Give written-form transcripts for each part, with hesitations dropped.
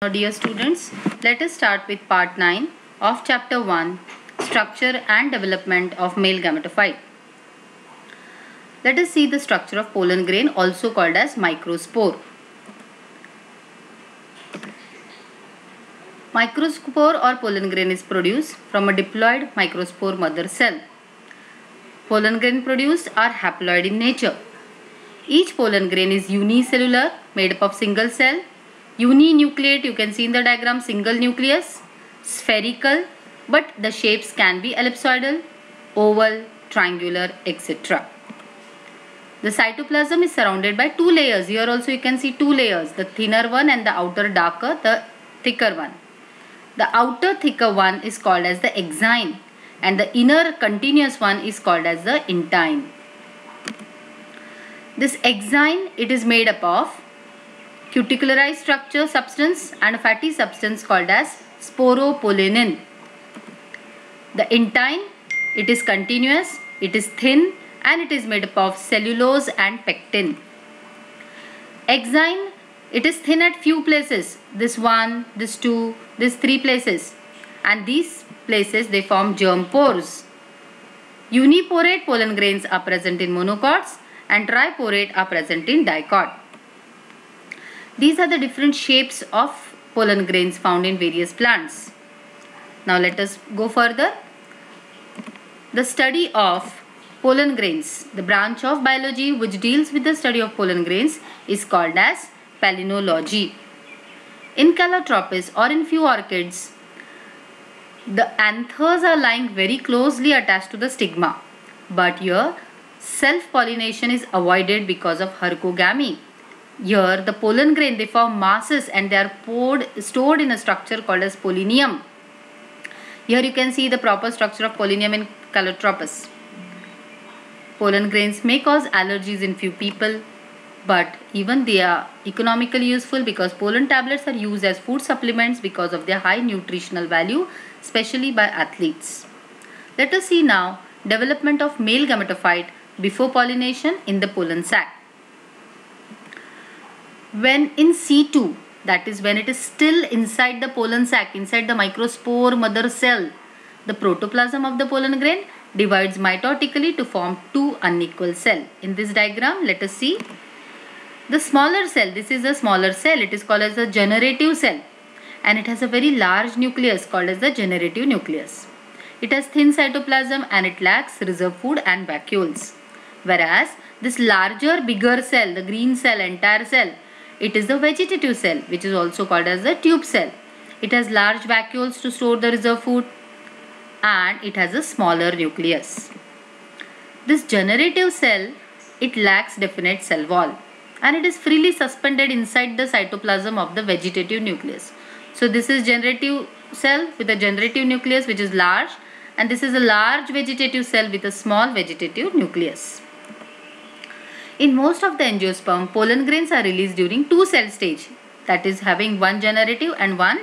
Now dear students, let us start with part 9 of chapter 1, Structure and Development of Male Gametophyte. Let us see the structure of pollen grain, also called as microspore. Microspore or pollen grain is produced from a diploid microspore mother cell. Pollen grain produced are haploid in nature. Each pollen grain is unicellular, made up of single cell. Uninucleate, you can see in the diagram, single nucleus, spherical, but the shapes can be ellipsoidal, oval, triangular, etc. The cytoplasm is surrounded by two layers. Here also you can see two layers, the thinner one and the outer darker, the thicker one. The outer thicker one is called as the exine and the inner continuous one is called as the intine. This exine, it is made up of cuticularized structure substance and a fatty substance called as sporopollenin. The intine, it is continuous, it is thin and it is made up of cellulose and pectin. Exine, it is thin at few places, this one, this two, this three places, and these places they form germ pores. Uniporate pollen grains are present in monocots and triporate are present in dicot. These are the different shapes of pollen grains found in various plants. Now let us go further. The study of pollen grains, the branch of biology which deals with the study of pollen grains, is called as palynology. In Calotropis or in few orchids, the anthers are lying very closely attached to the stigma, but here self-pollination is avoided because of hercogamy. Here the pollen grain, they form masses and they are stored in a structure called as pollinium. Here you can see the proper structure of pollinium in Calotropis. Pollen grains may cause allergies in few people, but even they are economically useful because pollen tablets are used as food supplements because of their high nutritional value, especially by athletes. Let us see now development of male gametophyte before pollination in the pollen sac. When in situ, that is when it is still inside the pollen sac, inside the microspore mother cell, the protoplasm of the pollen grain divides mitotically to form two unequal cells. In this diagram, let us see the smaller cell. This is a smaller cell. It is called as a generative cell and it has a very large nucleus called as the generative nucleus. It has thin cytoplasm and it lacks reserve food and vacuoles. Whereas this larger, bigger cell, the green cell, entire cell, it is the vegetative cell which is also called as the tube cell. It has large vacuoles to store the reserve food and it has a smaller nucleus. This generative cell, it lacks definite cell wall and it is freely suspended inside the cytoplasm of the vegetative nucleus. So this is generative cell with a generative nucleus which is large and this is a large vegetative cell with a small vegetative nucleus. In most of the angiosperm, pollen grains are released during two cell stage, that is having one generative and one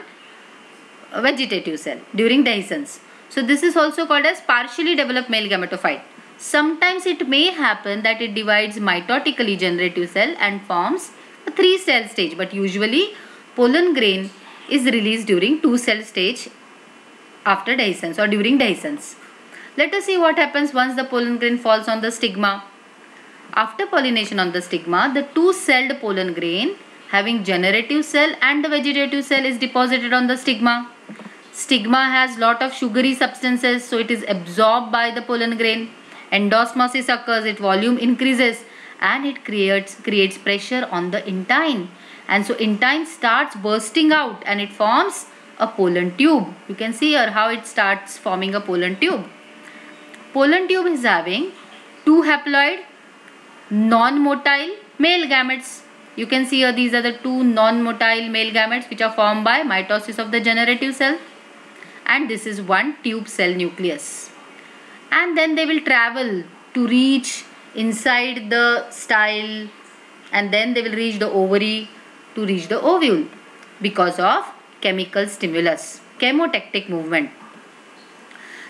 vegetative cell during dehiscence. So this is also called as partially developed male gametophyte. Sometimes it may happen that it divides mitotically generative cell and forms a three cell stage, but usually pollen grain is released during two cell stage after dehiscence or during dehiscence. Let us see what happens once the pollen grain falls on the stigma. After pollination on the stigma, the two-celled pollen grain having generative cell and the vegetative cell is deposited on the stigma. Stigma has lot of sugary substances, so it is absorbed by the pollen grain. Endosmosis occurs, its volume increases and it creates pressure on the intine. And so intine starts bursting out and it forms a pollen tube. You can see here how it starts forming a pollen tube. Pollen tube is having two haploid non-motile male gametes. You can see here these are the two non-motile male gametes which are formed by mitosis of the generative cell and this is one tube cell nucleus. And then they will travel to reach inside the style and then they will reach the ovary to reach the ovule because of chemical stimulus, chemotactic movement.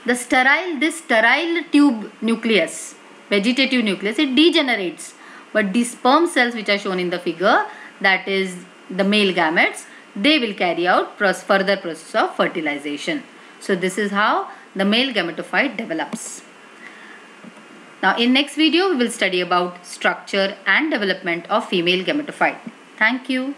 This sterile tube nucleus, vegetative nucleus, it degenerates, but these sperm cells which are shown in the figure, that is the male gametes, they will carry out further process of fertilization. So this is how the male gametophyte develops. Now in next video we will study about structure and development of female gametophyte. Thank you.